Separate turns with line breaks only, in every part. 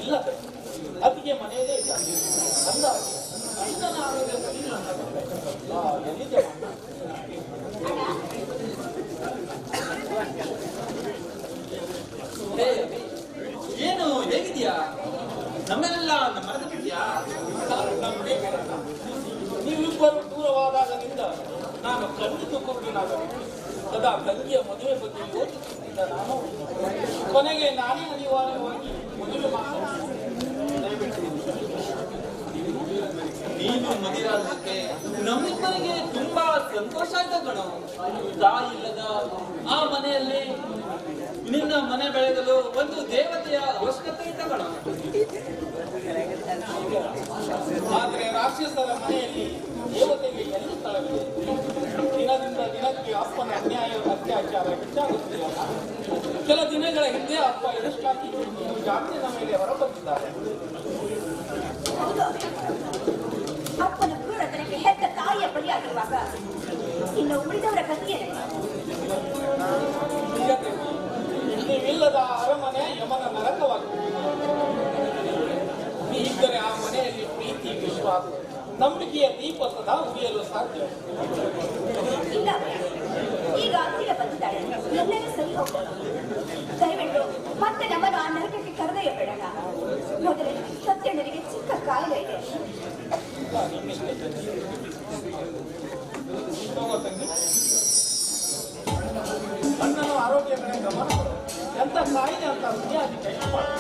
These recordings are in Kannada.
ಇಲ್ಲ ಅತ್ತಿಗೆ ಮನೆಯಲ್ಲೇ ಇಲ್ಲ ಅಂದಾಗೆ ಎಲ್ಲಿದೆ ಏನು ಹೇಗಿದ್ಯಾ? ನಮ್ಮೆಲ್ಲ ಮರೆತು ಬಿಟ್ಟಿಯಾ? ನೀವಿಬ್ಬರು ದೂರವಾದಾಗಲಿಂದ ನಾನು ಖಂಡಿತ ಕುರುಡನಾಗಲಿ. ಸದಾ ತಂಗಿಯ ಮದುವೆ ಬಗ್ಗೆ ಯೋಚಿಸುತ್ತಿದ್ದ ನಾನು ಕೊನೆಗೆ ನಾನೇ ಅನಿವಾರ್ಯವಾಗಿ ಮದುವೆ ದಯವಿಟ್ಟು ನೀನು ಮದುವೆಯಾದಕ್ಕೆ ನಮ್ಮಿಬ್ಬರಿಗೆ ತುಂಬಾ ಸಂತೋಷ ಆಯ್ತು ಕಣೋ. ತಾಯಿ ಇಲ್ಲದ ಆ ಮನೆಯಲ್ಲಿ ನಿನ್ನ ಮನೆ ಬೆಳೆಯಲು ಒಂದು ದೇವತೆಯ ಅವಶ್ಯಕತೆ ಇದ್ದ ಕಣೋ. ಆದ್ರೆ ರಾಕ್ಷಸರ ಮನೆಯಲ್ಲಿ ದೇವತೆಗೆ ಎಲ್ಲಿ ಸ್ಥಳವಿದೆ? ದಿನದಿಂದ ದಿನಕ್ಕೆ ಅಪ್ಪನ ಅನ್ಯಾಯ ಅತ್ಯಾಚಾರ ಹೆಚ್ಚಾಗುತ್ತಿದೆಯಲ್ಲ. ಕೆಲ ದಿನಗಳ ಹಿಂದೆ ಅಪ್ಪ ಇದಕ್ಕಾಗಿ ಜಾತಿಯ ಮೇಲೆ ಹೊರಬಂದಿದ್ದಾರೆ.
ಅಪ್ಪನ ಕ್ರೂರತನಕ್ಕೆ ಹೆತ್ತ ತಾಯಿಯ ಬಲಿಯಾಗಿರುವಾಗ ಇನ್ನು ಉಳಿದವರ ಕಥೆಯೇ?
ನೀವಿಲ್ಲದ ಅರಮನೆ ಯಮನ ನರಕವಾಗಿದೆ. ಇದ್ದರೆ ಆ ಮನೆಯಲ್ಲಿ ಪ್ರೀತಿ, ವಿಶ್ವಾಸ, ನಂಬಿಕೆಯ ದೀಪ ಸದಾ ಉರಿಯಲು ಸಾಧ್ಯ.
ಇಲ್ಲ, ಈಗ ಹತ್ತಿರ ಬಂದಿದ್ದಾಳೆ, ಎಲ್ಲರೂ ಸರಿ ಹೋಗೋಣ. ದಯವಿಟ್ಟು ಮತ್ತೆ ನಮ್ಮನ್ನು ಆ ನರಕಕ್ಕೆ ಕರೆದೊಯ್ಯಬೇಡ. ಮೊದಲೇ ಸತ್ಯಣ್ಣನಿಗೆ ಚಿಕ್ಕ ಕಾಯಿಲೆ ಇದೆ.
ಅಣ್ಣನ ಆರೋಗ್ಯ ಕಡೆ ಗಮನ ಕೊಡು. ಎಂತ ಕಾಯಿಲೆ ಅಂತ ಸರಿಯಾಗಿ ಟೆಸ್ಟ್ ಮಾಡಿ.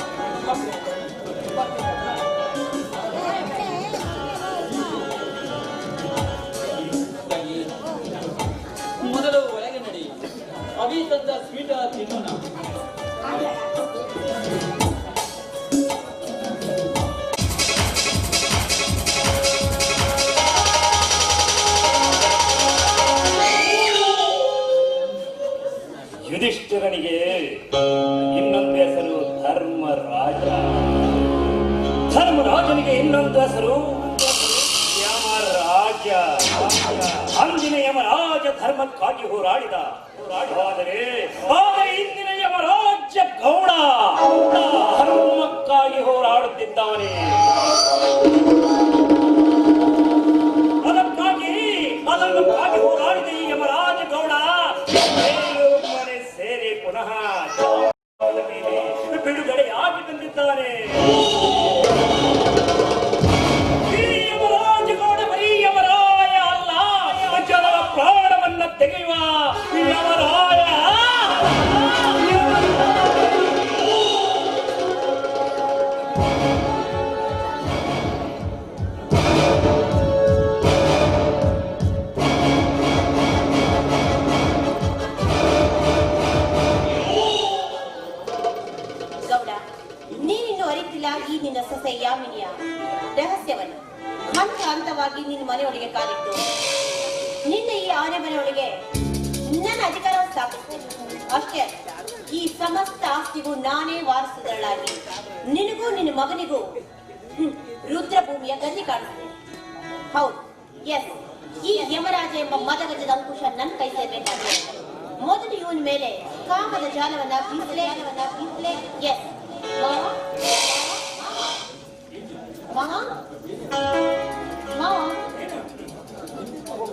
ಮೊದಲು ಒಳಗೆ ನಡಿ, ಅವಿತಂದ ಸ್ವೀಟ ತಿನ್ನೋಣ.
ಯುಧಿಷ್ಠಿರನಿಗೆ ಇನ್ನೊಂದು ಹೆಸರು ಧರ್ಮರಾಜ. ಧರ್ಮರಾಜನಿಗೆ ಇನ್ನೊಂದು ಹೆಸರು ಯಮರಾಜ. ಅಂದಿನ ಯಮರಾಜ ಧರ್ಮಕ್ಕಾಗಿ ಹೋರಾಡಿದ. ಆದರೆ ಇಂದಿನ ಯಮರಾಜ ಗೌಡ ಧರ್ಮಕ್ಕಾಗಿ ಹೋರಾಡುತ್ತಿದ್ದಾನೆ. ಅದಕ್ಕಾಗಿ ಹೋರಾಡಿದ ಈ ಯಮರಾಜ ಗೌಡ ಮನೆ ಸೇರಿ ಪುನಃ ಬಿಡುಗಡೆಯಾಗಿ ಬಂದಿದ್ದಾನೆ. ಈ ಯಮರಾಜ ಗೌಡ ಬರೀ ಯಮರಾಯ ಅಲ್ಲ, ಜನರ ಪ್ರಾಣವನ್ನ ತೆಗೆಯುವ ಯಮರಾಯ.
ಈ ನಿನ್ನ ಸೊಸೆ ಯಾಮಿನಿಯ ರಹಸ್ಯವನ್ನು ಹಂತ ಹಂತವಾಗಿ ನಿನ್ನ ಮನೆಯೊಳಗೆ ಕಾಲಿಟ್ಟು ನಿನ್ನ ಈ ಆನೆ ಮನೆಯೊಳಗೆ ನನ್ನ ಅಧಿಕಾರವನ್ನು ಸ್ಥಾಪಿಸ್ತೇನೆ. ಅಷ್ಟೇ ಅಲ್ಲ, ಈ ಸಮಸ್ತ ಆಸ್ತಿಗೂ ನಾನೇ ವಾರಸುದಾರಳಾಗಿ ನಿನಗೂ ನಿನ್ನ ಮಗನಿಗೂ ರುದ್ರಭೂಮಿಯ ಗತಿ ಕಾಣಿಸ್ತೇನೆ. ಹೌದು, ಎಸ್, ಈ ಯಮರಾಜ ಎಂಬ ಮದಗಜದ ಅಂಕುಶ ನನ್ನ ಕೈ ಸೇರ್ಬೇಕಾದ್ರೆ ಮೊದಲು ಇವನ ಮೇಲೆ ಕಾಮದ ಜಾಲವನ್ನ ಬೀಸಲೇ. ಎಸ್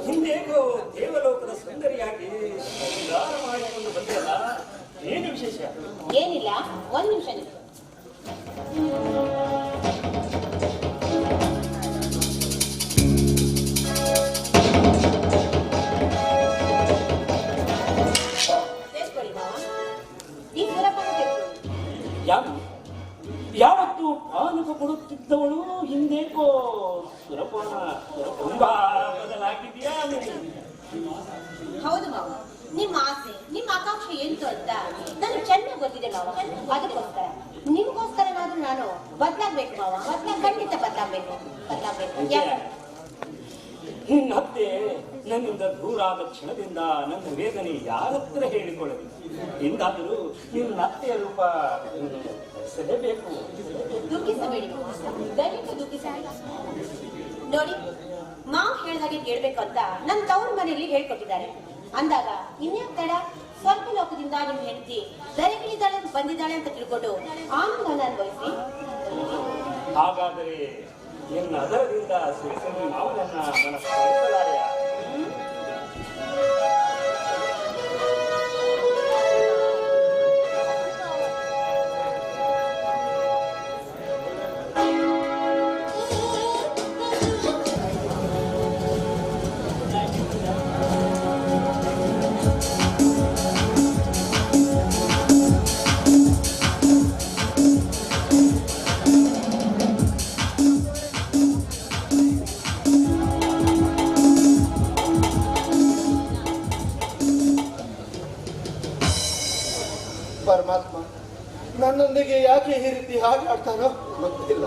ಹಿಂದೇಗೋ ದೇವಲೋಕದ ಸುಂದರಿಯಾಗಿ ಶೃಂಗಾರ ಮಾಡಿಕೊಂಡು ಬಂದಲ್ಲ, ಏನು ವಿಶೇಷ?
ಏನಿಲ್ಲ, ಒಂದು ನಿಮಿಷ.
ಯಾವತ್ತು ಪಾನಕ ಕೊಡುತ್ತಿದ್ದವಳು ಹಿಂದೇಕೋ ಸುರಪಾನ ತುಂಬಾ ಬದಲಾಗಿದೆಯಾ?
ಹೌದು ಮಾವ, ನಿಮ್ಮ ಆಸೆ, ನಿಮ್ಮ ಆಕಾಂಕ್ಷೆ ಎಂತು ಅಂತ ನನಗೆ ಚೆನ್ನಾಗಿ ಗೊತ್ತಿದೆ ಮಾವ. ಅದಕ್ಕೋಸ್ಕರ ನಿಮ್ಗೋಸ್ಕರನಾದ್ರೂ ನಾನು ಬದಲಾಗ್ಬೇಕು ಮಾವ. ಖಂಡಿತ ಬದಲಾಗ್ಬೇಕು.
ನಿನ್ನ ಅತ್ತೆ ನನ್ನಿಂದ ದೂರ ಆದ ಕ್ಷಣದಿಂದ ನನ್ನ ವೇದನೆ ಯಾರತ್ರ ಹೇಳಿಕೊಳ್ಳಲಿ. ಎಂದಾದರೂ ನಿನ್ನ ಅತ್ತೆಯ ರೂಪ ಧರಿಸಲೇಬೇಕು.
ದುಃಖಿಸಬೇಡಿ, ದಯವಿಟ್ಟು ದುಃಖಿಸಬೇಡಿ. ನೋಡಿ, ಮಾವು ಹೇಳಿದಾಗೆ ಕೇಳ್ಬೇಕು ಅಂತ ನನ್ನ ತವ್ರ ಮನೆಯಲ್ಲಿ ಹೇಳ್ಕೊಟ್ಟಿದ್ದಾರೆ. ಅಂದಾಗ ಇನ್ಯಾಕ್ ತಡ? ಸ್ವಲ್ಪ ಲೋಕದಿಂದ ನಿಮ್ ಹೆಂಡತಿ ದರಿಗಿಳಿದಾಳೆ ಬಂದಿದ್ದಾಳೆ ಅಂತ ತಿಳ್ಕೊಂಡು ಆನಂದನ ಅನುಭವಿಸಿ.
ಹಾಗಾದರೆ ನಿನ್ನ ಅದರದಿಂದ ಸುರಿಸಲು ನಾವು ನನ್ನ ಮನಸ್ಸು
ಪರಮಾತ್ಮ ನನ್ನೊಂದಿಗೆ ಯಾಕೆ ಈ ರೀತಿ ಹಾಗೆ ಆಡ್ತಾನೋ ಗೊತ್ತಿಲ್ಲ.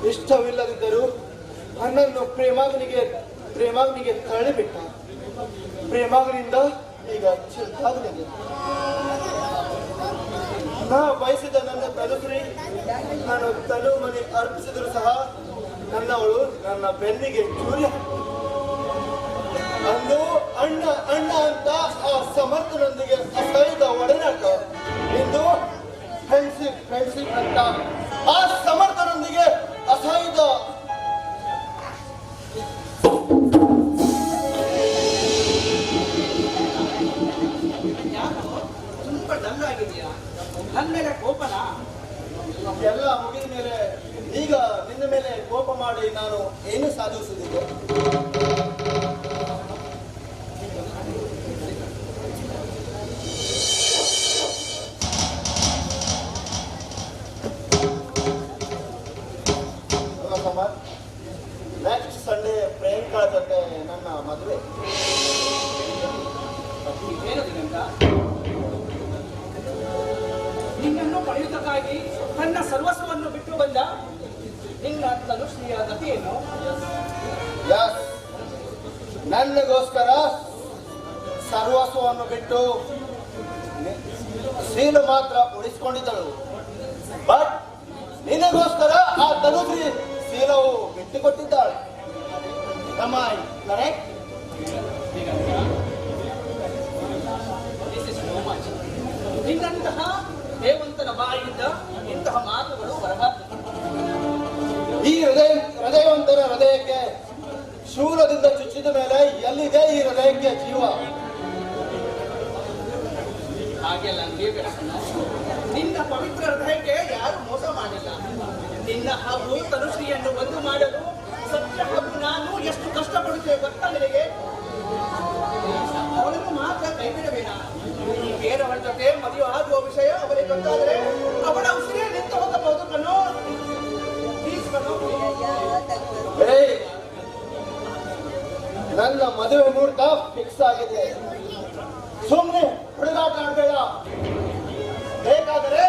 ಇಷ್ಟವಿಲ್ಲದಿದ್ದರೂ ನನ್ನನ್ನು ಪ್ರೇಮಾಗ್ನಿಗೆ ತಳ್ಳಿಬಿಟ್ಟ. ಪ್ರೇಮಾಗ್ನಿಂದ ಈಗ ಚಿಂತಾಗ್ನಿಗೆ ನಾ ಬಯಸಿದ ನನ್ನ ತಲುಪ್ರಿ ನಾನು ತನು ಮನೆ ಅರ್ಪಿಸಿದ್ರು ಸಹ ನನ್ನವಳು ನನ್ನ ಬೆನ್ನಿಗೆ ಚೂರಿ ಅಂದು ಅಣ್ಣ ಅಣ್ಣ ಅಂತ ಆ ಸಮರ್ಥನೊಂದಿಗೆ ಅಸಹ್ಯದ ಒಡನಾಟ. ಇಂದು ಫ್ರೆಂಡ್ಶಿಪ್ ಅಂತ ಆ ಸಮರ್ಥನೊಂದಿಗೆ ಅಸಹ್ಯದ
ತುಂಬಾ ಡಲ್ ಆಗಿದೆಯಾ? ನನ್ನ ಮೇಲೆ ಕೋಪನ?
ಎಲ್ಲ ಮುಗಿದ ಮೇಲೆ ಈಗ ನಿನ್ನ ಮೇಲೆ ಕೋಪ ಮಾಡಿ ನಾನು ಏನು ಸಾಧಿಸುವುದಿದೆ? ನೆಕ್ಸ್ಟ್ ಸಂಡೇ ಪ್ರಿಯಾಂಕಾ ಜೊತೆ ನನ್ನ ಮದುವೆ.
ನಿನ್ನನ್ನು ಪಡೆಯುವುದಕ್ಕಾಗಿ ತನ್ನ ಸರ್ವಸ್ವವನ್ನು ಬಿಟ್ಟು ಬಂದ ನಿನ್ನ ತನುಶ್ರೀಯ ಗತಿಯನ್ನು
ನನಗೋಸ್ಕರ ಸರ್ವಸ್ವವನ್ನು ಬಿಟ್ಟು ಸೀಲು ಮಾತ್ರ ಉಳಿಸಿಕೊಂಡಿದ್ದಳು. ಬಟ್ ನಿನಗೋಸ್ಕರ ಆ ತನುಶ್ರೀ ಸೀಲವು ಬಿಟ್ಟುಕೊಟ್ಟಿದ್ದಾಳೆ. ಕರೆಕ್ಟ್?
ನಿನ್ನಂತಹ ದೇವಂತನ ಬಾಯಿಂದ ಇಂತಹ ಮಾತುಗಳು ಬರಬಾರದು.
ಈ ಹೃದಯವಂತರ ಹೃದಯಕ್ಕೆ ಶೂಲದಿಂದ ಚುಚ್ಚಿದ ಮೇಲೆ ಎಲ್ಲಿದೆ ಈ ಹೃದಯಕ್ಕೆ ಜೀವ?
ಹಾಗೆಲ್ಲ ನಿನ್ನ ಪವಿತ್ರ ಹೃದಯಕ್ಕೆ ಯಾರು ಮೋಸ ಮಾಡಿಲ್ಲ. ನಿನ್ನ ಹಾಗೂ ತನುಶ್ರೀಯನ್ನು ಒಂದು ಮಾಡಲು ಸತ್ಯ ಹಾಗೂ ನಾನು ಎಷ್ಟು ಕಷ್ಟಪಡುತ್ತೇವೆ ಗೊತ್ತಾ ನಿನಗೆ? ಅವಳನ್ನು ಮಾತ್ರ ಕೈ ಬಿಡಬೇಡ. ಬೇರೆಯವರ ಜೊತೆ ಮದುವೆ ಆಗುವ ವಿಷಯ ಅವರಿಗೆ ಗೊತ್ತಾದರೆ ಅವಳ ಉಸಿರೇ ನಿಂತು ಹೋಗಬಹುದು ಕಣೋ.
ನನ್ನ ಮದುವೆ ಮುಹೂರ್ತ ಫಿಕ್ಸ್ ಆಗಿದೆ. ಸುಮ್ಮನೆ ಹುಡುಗಾಟ ಆಡಬೇಡ. ಬೇಕಾದರೆ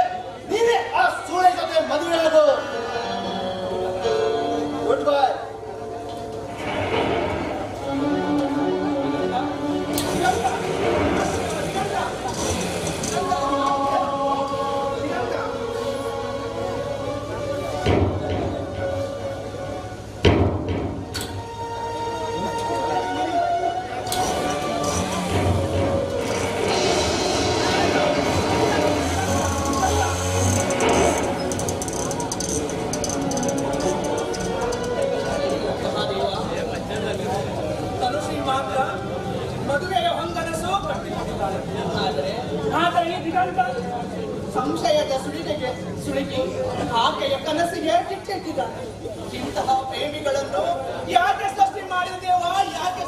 ನೀನೇ ಆ ಸೂಳೆ ಜೊತೆ ಮದುವೆ ಆಗು. ಗುಡ್ ಬಾಯ್.
ಮದುವೆಯ ಹೊಂಗನಸು ಆದರೆ ಈ ದಿಗಂತ ಸಂಶಯದ ಸುಳಿಗೆ ಆಕೆಯ ಕನಸಿಗೆ ಕಿಟ್ಟಿಟ್ಟಿದ್ದಾನೆ. ಇಂತಹ ಪ್ರೇಮಿಗಳನ್ನು ಯಾಕೆ ಸೃಷ್ಟಿ ಮಾಡಿದ್ದೇವ? ಯಾಕೆ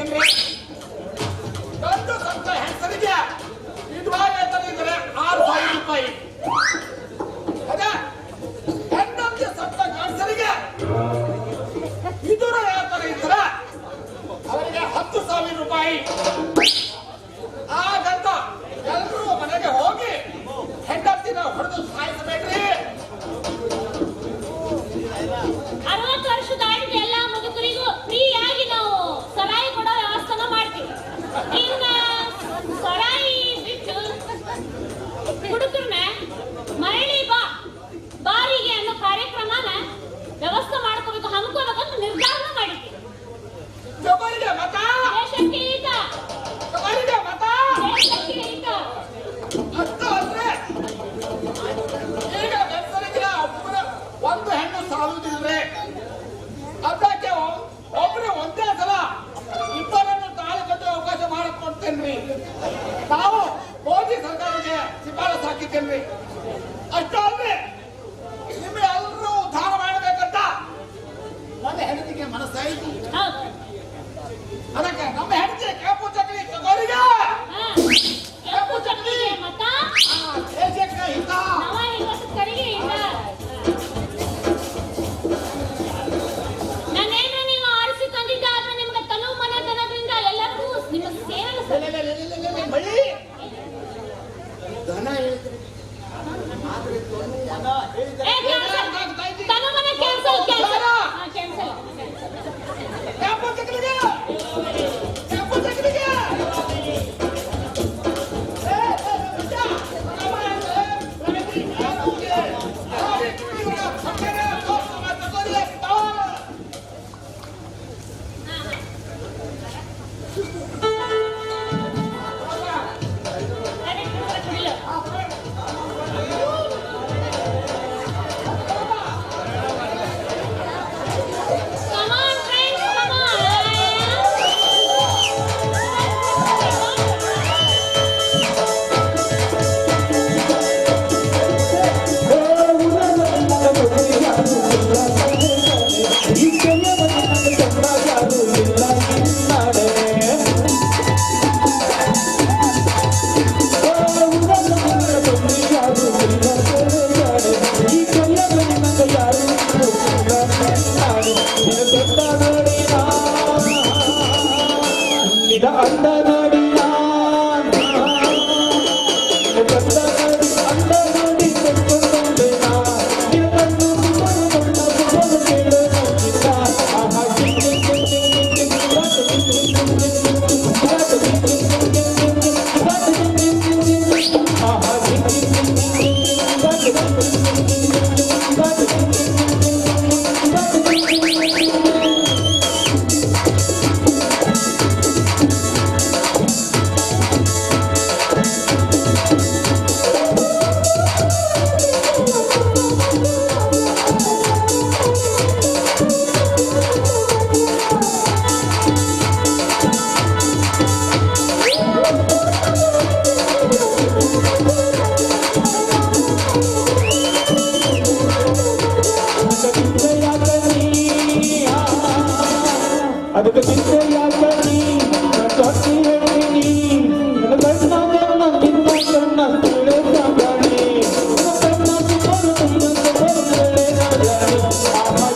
ಏನ್ರಿ ಗಂಡು ಸ್ವಲ್ಪ ಹೆಸರಿಗೆ ವಿಧವಾ ವೇತನ ಇದ್ರೆ 6,000 ರೂಪಾಯಿ. ಅದೇ ಹೆಣ್ಣಂತೆ ಸತ್ತ ಗಂಡಸರಿಗೆ ವಿಧುರ ವೇತನ ಇದ್ರೆ ಅವರಿಗೆ 10,000 ರೂಪಾಯಿ. ಆಗಂತ ಎಲ್ಲರೂ ಮನೆಗೆ ಹೋಗಿ ಹೆಂಡತಿನ ಹೊಡೆದು ಸಾಯಿಸಬೇಡ್ರಿ.
60 ವರ್ಷ ದಾಟಿದ ಎಲ್ಲಾ ಮುದುಕರಿಗೂ ಫ್ರೀಯಾಗಿ ನಾವು ಸರಾಯಿ ಕೊಡೋ ವ್ಯವಸ್ಥೆನ ಮಾಡ್ತೀವಿ. ಇನ್ನ ಸರಾಯಿ ಬಿಟ್ಟು ಹುಡುಗರನ್ನ ಮರಳಿ ಬಾರಿಗೆ ಅನ್ನೋ ಕಾರ್ಯಕ್ರಮನ ವ್ಯವಸ್ಥೆ ಮಾಡ್ಕೋಬೇಕು, ಹಮ್ಕೋಬೇಕಂತ ನಿರ್ಧಾರ ಮಾಡಿದ್ವಿ.
ಜಬರಿಗೆ ಮತ
ದೇಶಕ್ಕೆ ಹಿತ,
ಜಬರಿಗೆ ಮತ
ದೇಶಕ್ಕೆ ಹಿತ.
ಅಷ್ಟು ಅಂದ್ರೆ ಈಗ ಗಂಡಸರಿಗೆ ಒಂದು ಹೆಣ್ಣು ಸಾಲುವುದಿಲ್ವೇ? ಅದಕ್ಕೆ ಒಬ್ಬರು ಒಂದೇ ಸಲ ಇಬ್ಬರನ್ನು ತಾಳಿ ಕಟ್ಟುವ ಅವಕಾಶ ಮಾಡಿಕೊಡ್ತೇನ್ರಿ. ನಾವು ಮೋದಿ ಸರ್ಕಾರಕ್ಕೆ ಶಿಫಾರಸು ಹಾಕಿದ್ದೇನ್ರಿ. ಅಷ್ಟು ಅಂದ್ರೆ ನಿಮಗೆ ಎಲ್ಲರೂ ಉದ್ಧಾರ ಮಾಡಬೇಕಂತ ನನ್ನ ಹೆಂಡತಿಗೆ ಮನಸ್ಸಾಯಿತು.
ಹೌದು.
ಅದಕ್ಕೆ ನಮ್ಮ ಹೆಂಡತಿ ಕೆಂಪು ಚಕ್ರಿ ತಗೋರಿಗೆ
ಕೆಂಪು ಚಕ್ರಿಗೆ ಮತ,
ದೇಶಕ್ಕೆ ಹಿತ.
ನವ ಯುವಕರಿಗೆ ಹಿತ. ನಾನೇನು ನೀವು ಆರಿಸಿ ತಂದಿದ್ದಾದ್ರೆ ನಿಮ್ಗೆ ತನು ಮನೆತನದಿಂದ ಎಲ್ಲರಿಗೂ ನಿಮ್ಮ ಸೇವೆ ಸಲ್ಲಿಸ್ತೇನೆ.
ಬಳಿ ದನ ಹೇಳ್ತೀನಿ. ಆದ್ರೆ ದನ ಹೇಳಿದ್ರೆ
ತನು ಮನೆ ಕ್ಯಾನ್ಸಲ್ ಕ್ಯಾನ್ಸಲ್ ಕ್ಯಾನ್ಸಲ್.
ಕೆಂಪು ಚಕ್ರಿಗೆ ಕೆಂಪು ಚಕ್ರಿಗೆ
Come on, friends, come on.
ಅದಕ್ಕೆ ಚಿಂತೆ ಯಾಕಿ ತೊಟ್ಟಿ ಹೇಳಿನಿ ನನ್ನ ಕಣ್ಣಾಗೆ ನಿನ್ನ ಕಣ್ಣ ಸುಳ್ಳೆ ಸಾಗಾಣಿ ಕಣ್ಣ ಸುಮಾರು ತುಂಬ ಬರುತ್ತಲೇ ರಾಜಾಣಿ ಆಹಾ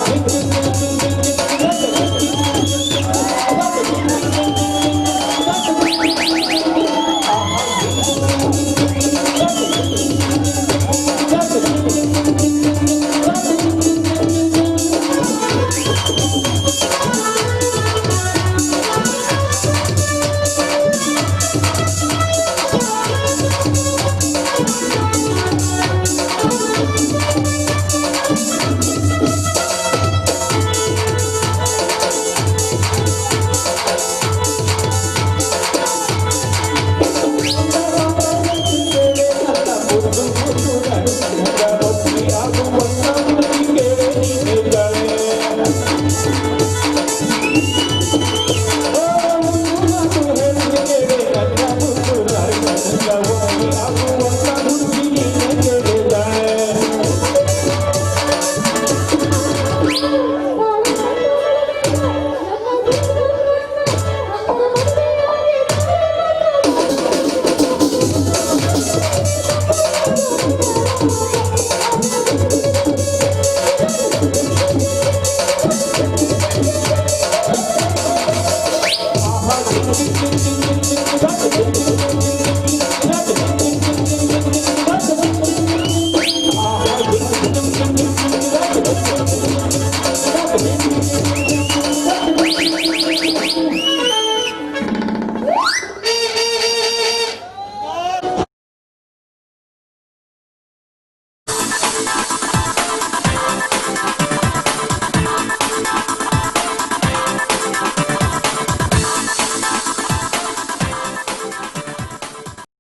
Thank you.